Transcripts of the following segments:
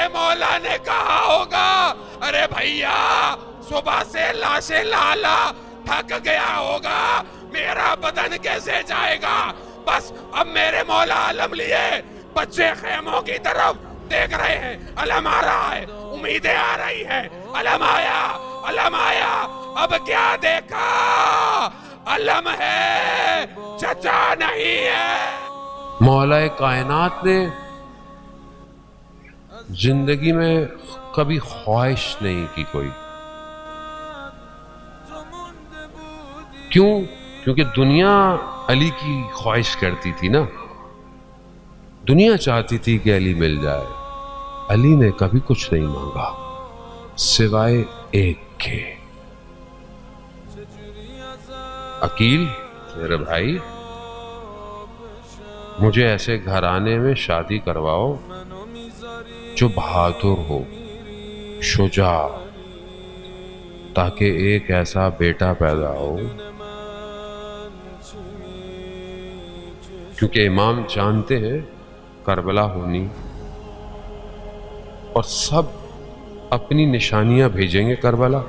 میرے مولا نے کہا ہوگا ارے بھیا صبح سے لاشیں لالا تھک گیا ہوگا، میرا بدن کیسے جائے گا؟ بس اب میرے مولا علم لیے بچے خیموں کی طرف دیکھ رہے ہیں، علم آ رہا ہے، امیدیں آ رہی ہیں، علم آیا، علم آیا، اب کیا دیکھا؟ علم ہے، چچا نہیں ہے۔ مولا کائنات نے زندگی میں کبھی خواہش نہیں کی کوئی، کیوں؟ کیونکہ دنیا علی کی خواہش کرتی تھی نا، دنیا چاہتی تھی کہ علی مل جائے۔ علی نے کبھی کچھ نہیں مانگا سوائے ایک کے، عقیل میرے بھائی مجھے ایسے گھرانے میں شادی کرواؤ جو بہادر ہو، شجاع، تاکہ ایک ایسا بیٹا پیدا ہو، کیونکہ امام جانتے ہیں کربلا ہونی، اور سب اپنی نشانیاں بھیجیں گے کربلا۔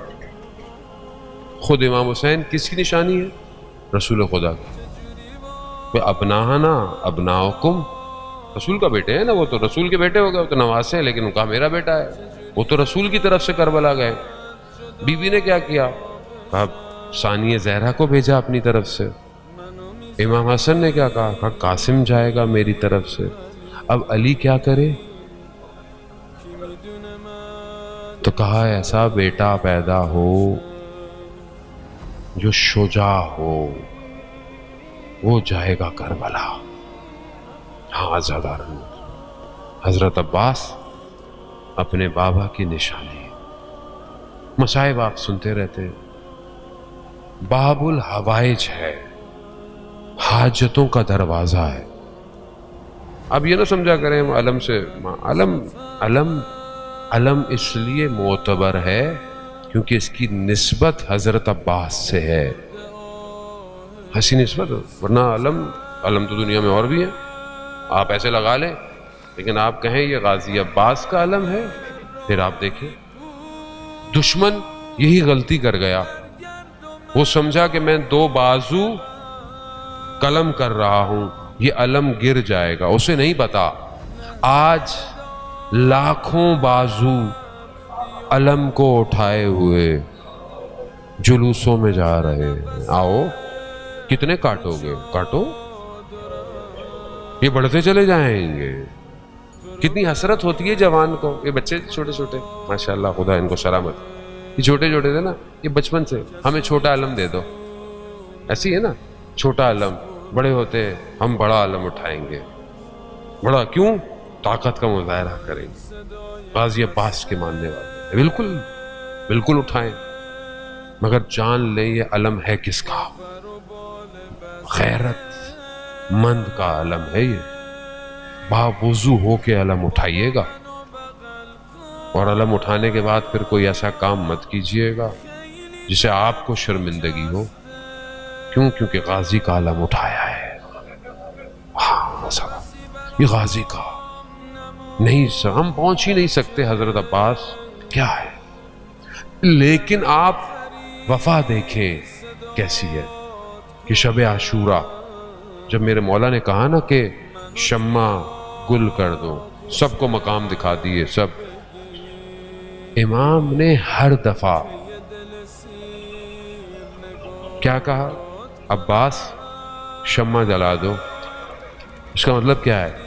خود امام حسین کس کی نشانی ہے؟ رسول خدا کی۔ ابنانا ابناؤکم، رسول کا بیٹے ہیں نا، وہ تو رسول کے بیٹے ہو گئے، وہ تو نواسے ہیں، لیکن ان کا میرا بیٹا ہے، وہ تو رسول کی طرف سے کربلا گئے۔ بی بی نے کیا کیا؟ کہا ثانیہ زہرا کو بھیجا اپنی طرف سے۔ امام حسن نے کیا کہا؟ کہا قاسم جائے گا میری طرف سے۔ اب علی کیا کرے؟ تو کہا ایسا بیٹا پیدا ہو جو شجاع ہو، وہ جائے گا کربلا۔ ہاں عزادارن، حضرت عباس اپنے بابا کی نشانی، مصائب آپ سنتے رہتے ہیں، باب الحوائج ہے، حاجتوں کا دروازہ ہے۔ اب یہ نہ سمجھا کریں علم سے، علم اس لیے معتبر ہے کیونکہ اس کی نسبت حضرت عباس سے ہے، ایسی نسبت، ورنہ علم تو دنیا میں اور بھی ہے، آپ ایسے لگا لیں، لیکن آپ کہیں یہ غازی عباس کا علم ہے، پھر آپ دیکھیں دشمن یہی غلطی کر گیا، وہ سمجھا کہ میں دو بازو قلم کر رہا ہوں، یہ علم گر جائے گا، اسے نہیں پتا آج لاکھوں بازو علم کو اٹھائے ہوئے جلوسوں میں جا رہے ہیں۔ آؤ کتنے کاٹو گے؟ کاٹو، یہ بڑھتے چلے جائیں گے۔ کتنی حسرت ہوتی ہے جوان کو، یہ بچے چھوٹے چھوٹے ماشاءاللہ خدا ان کو سلامت، یہ چھوٹے چھوٹے تھے نا، یہ بچپن سے ہمیں چھوٹا علم دے دو، ایسی ہے نا، چھوٹا علم، بڑے ہوتے ہم بڑا علم اٹھائیں گے، بڑا کیوں؟ طاقت کا مظاہرہ کریں گے، غازی عباس کے ماننے والے، بالکل بالکل اٹھائیں، مگر جان لیں یہ علم ہے کس کا؟ غیرت مند کا علم ہے، یہ باوضو ہو کے علم اٹھائیے گا، اور علم اٹھانے کے بعد پھر کوئی ایسا کام مت کیجئے گا جسے آپ کو شرمندگی ہو، کیوں؟ کیونکہ غازی کا علم اٹھایا ہے۔ ہاں یہ غازی کا نہیں، ہم پہنچ ہی نہیں سکتے حضرت عباس کیا ہے، لیکن آپ وفا دیکھیں کیسی ہے کہ شب عاشورہ جب میرے مولا نے کہا نا کہ شمع گل کر دو، سب کو مقام دکھا دیے، سب، امام نے ہر دفعہ کیا کہا؟ عباس شمع جلا دو۔ اس کا مطلب کیا ہے؟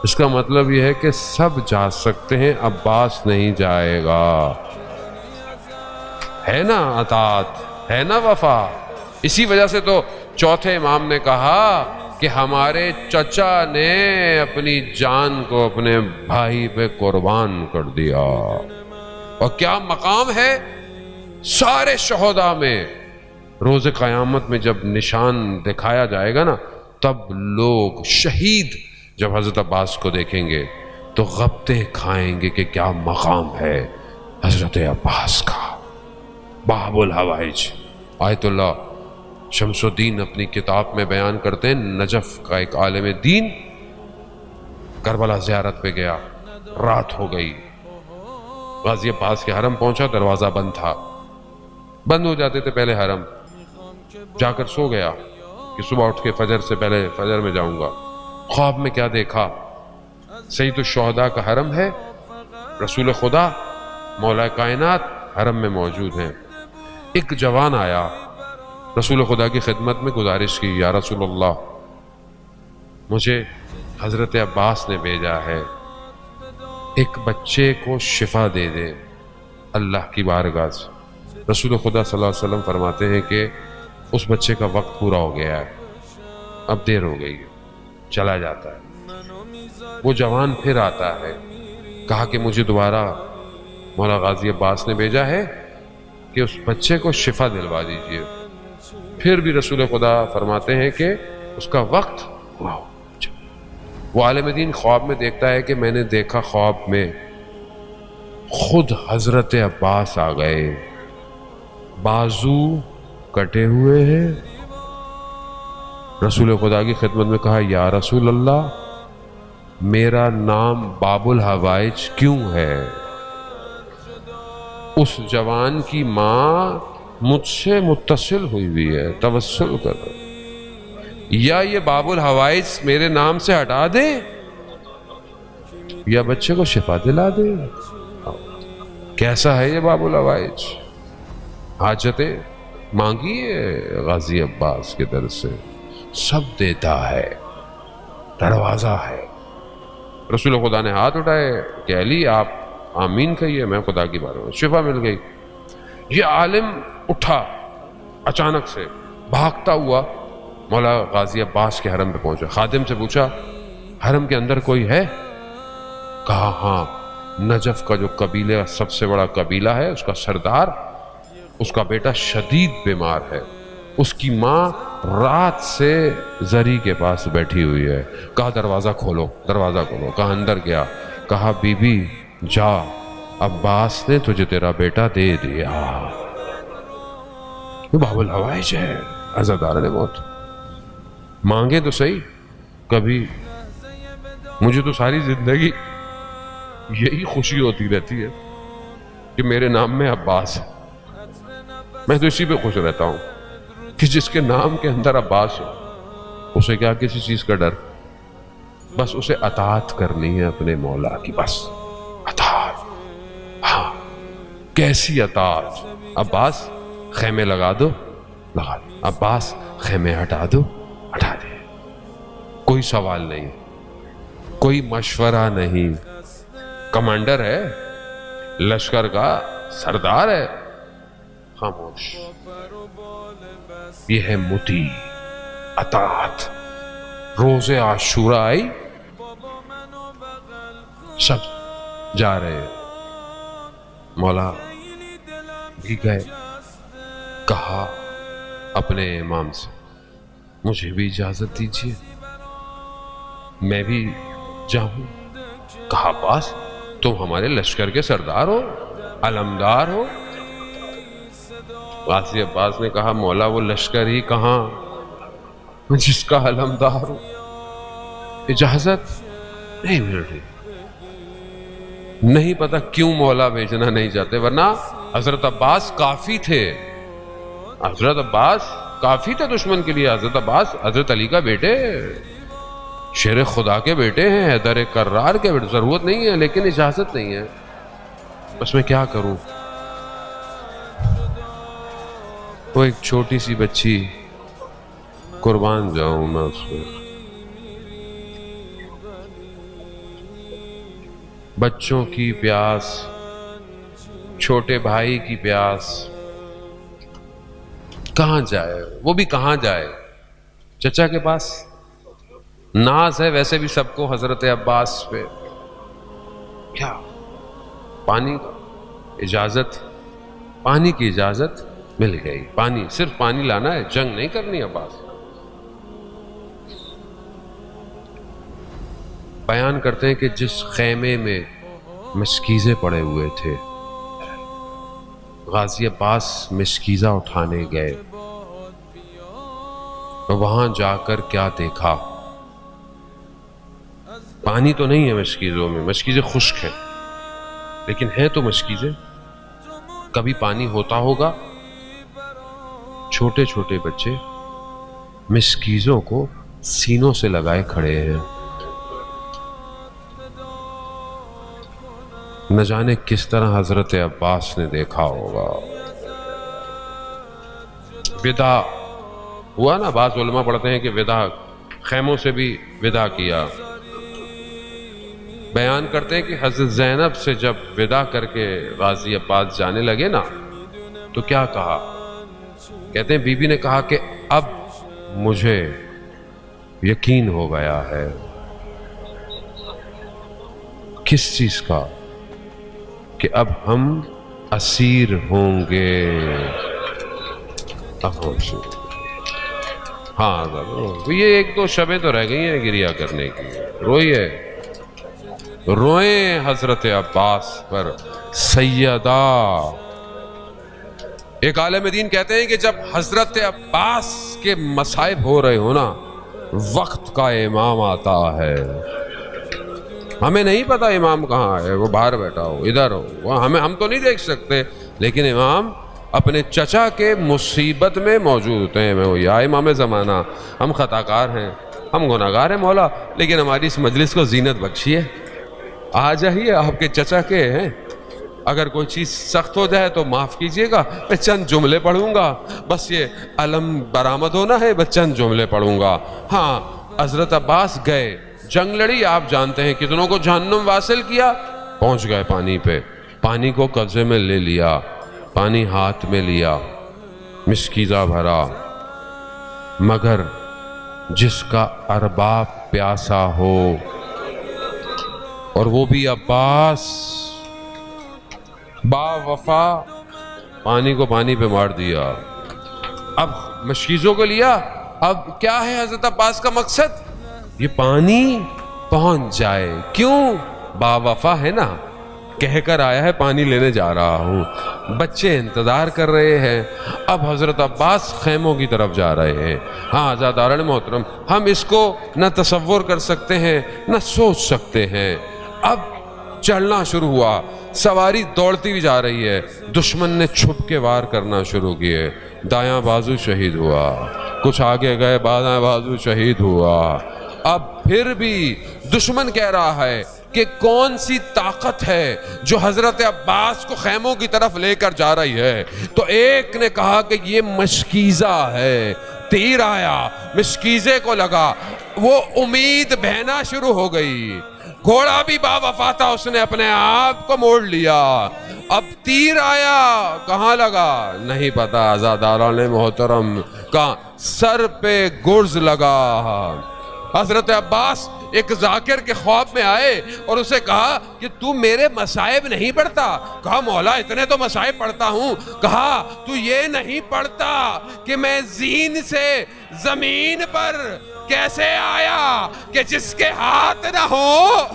اس کا مطلب یہ ہے کہ سب جا سکتے ہیں، عباس نہیں جائے گا، ہے نا اطاعت، ہے نا وفا۔ اسی وجہ سے تو چوتھے امام نے کہا کہ ہمارے چچا نے اپنی جان کو اپنے بھائی پہ قربان کر دیا، اور کیا مقام ہے سارے شہداء میں۔ روز قیامت میں جب نشان دکھایا جائے گا نا، تب لوگ شہید جب حضرت عباس کو دیکھیں گے تو غبطے کھائیں گے کہ کیا مقام ہے حضرت عباس کا۔ باب الحوائج، آیت اللہ شمس الدین اپنی کتاب میں بیان کرتے ہیں، نجف کا ایک عالم دین کربلا زیارت پہ گیا، رات ہو گئی. غازی عباس کے حرم پہنچا, دروازہ بند تھا. بند ہو جاتے تھے پہلے حرم. جا کر سو گیا کہ صبح اٹھ کے فجر سے پہلے فجر میں جاؤں گا. خواب میں کیا دیکھا؟ سید الشہداء کا حرم ہے, رسول خدا مولا کائنات حرم میں موجود ہیں. ایک جوان آیا, رسول خدا کی خدمت میں گزارش کی, یا رسول اللہ مجھے حضرت عباس نے بھیجا ہے, ایک بچے کو شفا دے دے اللہ کی بارگاہ سے. رسول خدا صلی اللہ علیہ وسلم فرماتے ہیں کہ اس بچے کا وقت پورا ہو گیا ہے, اب دیر ہو گئی ہے, چلا جاتا ہے. وہ جوان پھر آتا ہے, کہا کہ مجھے دوبارہ مولا غازی عباس نے بھیجا ہے کہ اس بچے کو شفا دلوا دیجیے. پھر بھی رسول خدا فرماتے ہیں کہ اس کا وقت پورا ہو. وہ عالم دین خواب میں دیکھتا ہے کہ میں نے دیکھا خواب میں خود حضرت عباس آ گئے, بازو کٹے ہوئے ہیں. رسول خدا کی خدمت میں کہا, یا رسول اللہ میرا نام باب الحوائج کیوں ہے؟ اس جوان کی ماں مجھ سے متصل ہوئی ہے, توسل کر رہا, یا یہ باب الحوائج میرے نام سے ہٹا دے یا بچے کو شفا دلا دے. کیسا ہے یہ باب الحوائج؟ حاجتیں مانگیے غازی عباس کے در سے, سب دیتا ہے, دروازہ ہے. رسول خدا نے ہاتھ اٹھائے کہ علی آپ آمین کہیے, میں خدا کی بارگاہ میں, شفا مل گئی. یہ عالم اٹھا اچانک سے بھاگتا ہوا, مولا غازی عباس کے حرم پہ پہنچا. خادم سے پوچھا حرم کے اندر کوئی ہے؟ کہا ہاں, نجف کا جو قبیلہ سب سے بڑا قبیلہ ہے اس کا سردار, اس کا بیٹا شدید بیمار ہے, اس کی ماں رات سے زری کے پاس بیٹھی ہوئی ہے. کہا دروازہ کھولو, دروازہ کھولو. کہا اندر گیا, کہا بی بی جا, عباس نے تجھے تیرا بیٹا دے دیا. یہ باب الحوائج ہے, عزادار نے موت. مانگے تو صحیح. کبھی مجھے تو ساری زندگی یہی خوشی ہوتی رہتی ہے کہ میرے نام میں عباس ہے. میں تو اسی پہ خوش رہتا ہوں کہ جس کے نام کے اندر عباس ہو, اسے کیا کسی چیز کا ڈر, بس اسے اطاعت کرنی ہے اپنے مولا کی, بس اطاعت. ہاں کیسی اطاعت؟ عباس خیمے لگا دو, لگا دو. عباس خیمے ہٹا دو, ہٹا دے. کوئی سوال نہیں, کوئی مشورہ نہیں. کمانڈر ہے, لشکر کا سردار ہے, خاموش. یہ ہے مطیع, اطاعت. روز عاشوراء آئی, سب جا رہے ہیں, مولا بھی گئے. کہا اپنے امام سے مجھے بھی اجازت دیجیے, میں بھی جاؤں. کہا عباس تم ہمارے لشکر کے سردار ہو, علمدار ہو. غازی عباس نے کہا مولا وہ لشکر ہی کہاں جس کا علمدار ہو, اجازت نہیں مل رہی. نہیں پتا کیوں مولا بھیجنا نہیں چاہتے, ورنہ حضرت عباس کافی تھے. حضرت عباس کافی تھے دشمن کے لیے. حضرت عباس حضرت علی کا بیٹے, شیر خدا کے بیٹے ہیں, حیدر کرار کے بیٹے. ضرورت نہیں ہے لیکن اجازت نہیں ہے. بس میں کیا کروں؟ وہ ایک چھوٹی سی بچی, قربان جاؤں میں اس میں. بچوں کی پیاس, چھوٹے بھائی کی پیاس, کہاں جائے؟ وہ بھی کہاں جائے؟ چچا کے پاس. ناز ہے ویسے بھی سب کو حضرت عباس پہ. کیا پانی کا اجازت, پانی کی اجازت مل گئی. پانی, صرف پانی لانا ہے, جنگ نہیں کرنی. عباس بیان کرتے ہیں کہ جس خیمے میں مشکیزے پڑے ہوئے تھے, غازی عباس مشکیزہ اٹھانے گئے. وہاں جا کر کیا دیکھا؟ پانی تو نہیں ہے مشکیزوں میں، مشکیزیں خشک ہیں، لیکن ہیں تو مشکیزیں. کبھی پانی ہوتا ہوگا. چھوٹے چھوٹے بچے مشکیزوں کو سینوں سے لگائے کھڑے ہیں. نہ جانے کس طرح حضرت عباس نے دیکھا ہوگا. ودا ہوا نا، بعض علماء پڑھتے ہیں کہ ودا خیموں سے بھی ودا کیا. بیان کرتے ہیں کہ حضرت زینب سے جب ودا کر کے غازی عباس جانے لگے نا تو کیا کہا؟ کہتے ہیں بی بی نے کہا کہ اب مجھے یقین ہو گیا ہے. کس چیز کا؟ کہ اب ہم اسیر ہوں گے. اب ہم ہاں یہ ایک دو شبیں تو رہ گئی ہیں گریا کرنے کی. روئیے، روئیں حضرت عباس پر. سیدہ ایک عالم دین کہتے ہیں کہ جب حضرت عباس کے مصائب ہو رہے ہو نا، وقت کا امام آتا ہے. ہمیں نہیں پتا امام کہاں ہے، وہ باہر بیٹھا ہو، ادھر ہو، وہ ہم تو نہیں دیکھ سکتے، لیکن امام اپنے چچا کے مصیبت میں موجود ہوتے ہیں. میں وہ یا امام زمانہ، ہم خطا کار ہیں، ہم گناہگار ہیں مولا، لیکن ہماری اس مجلس کو زینت بخشیے. آ جائیے، آپ کے چچا کے ہیں. اگر کوئی چیز سخت ہو جائے تو معاف کیجئے گا، میں چند جملے پڑھوں گا. بس یہ علم برآمد ہونا ہے، بس چند جملے پڑھوں گا. ہاں، حضرت عباس گئے، جنگ لڑی، آپ جانتے ہیں کتنوں کو جہنم واصل کیا. پہنچ گئے پانی پہ، پانی کو قبضے میں لے لیا، پانی ہاتھ میں لیا، مشکیزہ بھرا. مگر جس کا ارباب پیاسا ہو، اور وہ بھی عباس، با وفا، پانی کو پانی پہ مار دیا. اب مشکیزوں کو لیا. اب کیا ہے حضرت عباس کا مقصد؟ یہ پانی پہنچ جائے. کیوں؟ با وفا ہے نا، کہہ کر آیا ہے پانی لینے جا رہا ہوں. بچے انتظار کر رہے ہیں. اب حضرت عباس خیموں کی طرف جا رہے ہیں. ہاں عزاداران محترم، ہم اس کو نہ تصور کر سکتے ہیں نہ سوچ سکتے ہیں. اب چلنا شروع ہوا، سواری دوڑتی بھی جا رہی ہے. دشمن نے چھپ کے وار کرنا شروع کیے. دایاں بازو شہید ہوا، کچھ آگے گئے، بایاں بازو شہید ہوا. اب پھر بھی دشمن کہہ رہا ہے کہ کون سی طاقت ہے جو حضرت عباس کو خیموں کی طرف لے کر جا رہی ہے. تو ایک نے کہا کہ یہ مشکیزہ ہے. تیر آیا، مشکیزے کو لگا، وہ امید بہنا شروع ہو گئی. گھوڑا بھی با وفا تھا، اس نے اپنے آپ کو موڑ لیا. اب تیر آیا، کہاں لگا نہیں پتا. عزاداران محترم کا سر پہ گرز لگا. حضرت عباس ایک ذاکر کے خواب میں آئے اور اسے کہا کہ تو میرے مصائب نہیں پڑھتا. کہا مولا اتنے تو مصائب پڑھتا ہوں. کہا تو یہ نہیں پڑھتا کہ میں زین سے زمین پر کیسے آیا کہ جس کے ہاتھ نہ ہو.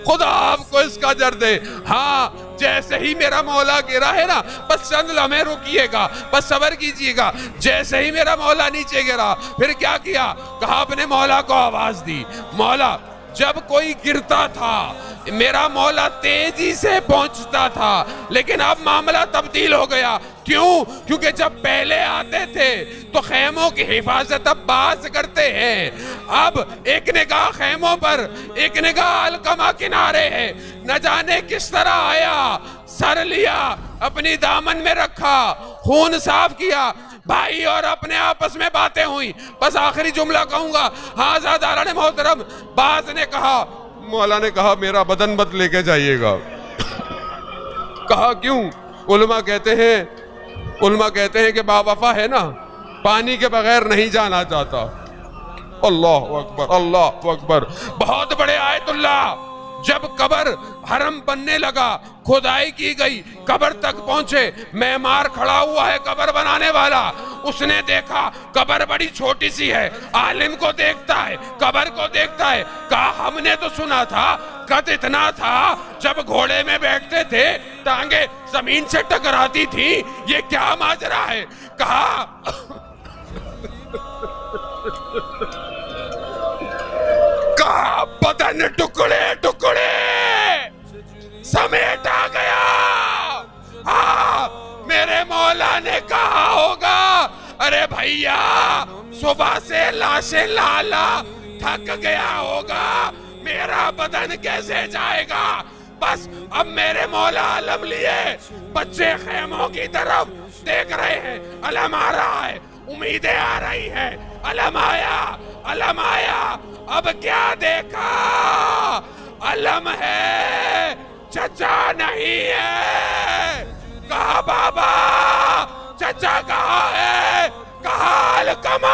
خدا آپ کو اس کا اجر دے. ہاں جیسے ہی میرا مولا گرا ہے نا، بس چند لمحے رکیے گا، بس صبر کیجئے گا. جیسے ہی میرا مولا نیچے گرا، پھر کیا کیا؟ کہا اپنے مولا کو آواز دی. مولا جب کوئی گرتا تھا میرا مولا تیزی سے پہنچتا تھا، لیکن اب معاملہ تبدیل ہو گیا. کیوں؟ کیونکہ جب پہلے آتے تھے تو خیموں کی حفاظت عباس کرتے ہیں. اب ایک نگاہ خیموں پر، ایک نگاہ علقمہ کنارے ہے. نہ جانے کس طرح آیا، سر لیا، اپنی دامن میں رکھا، خون صاف کیا. بھائی اور اپنے آپس میں باتیں ہوئی. بس آخری جملہ کہوں گا. ہاں عزاداران محترم، بعض نے کہا، مولا نے کہا میرا بدن مت لے کے جائیے گا. کہا کیوں؟ علماء کہتے ہیں کہ با وفا ہے نا، پانی کے بغیر نہیں جانا چاہتا. اللہ اکبر، اللہ اکبر. بہت بڑے آیت اللہ. جب قبر حرم بننے لگا، کھدائی کی گئی، قبر تک پہنچے، معمار کھڑا ہوا ہے قبر بنانے والا. اس نے دیکھا قبر بڑی چھوٹی سی ہے. عالم کو دیکھتا ہے، قبر کو دیکھتا ہے. کہا ہم نے تو سنا تھا قد اتنا تھا، جب گھوڑے میں بیٹھتے تھے ٹانگیں زمین سے ٹکراتی تھی. یہ کیا ماجرا ہے؟ کہا بدن ٹکڑے ٹکڑے سمیٹا گیا. ہاں میرے مولا نے کہا ہوگا ارے بھیا صبح سے لاشیں لالا تھک گیا ہوگا, میرا بدن کیسے جائے گا. بس اب میرے مولا علم لیے بچے خیموں کی طرف دیکھ رہے ہیں. علم آ رہا ہے, امیدیں آ رہی ہیں. علم آیا, علم آیا. اب کیا دیکھا؟ علم ہے, چچا نہیں ہے. کہا بابا چچا کہاں ہے؟ کہا القمہ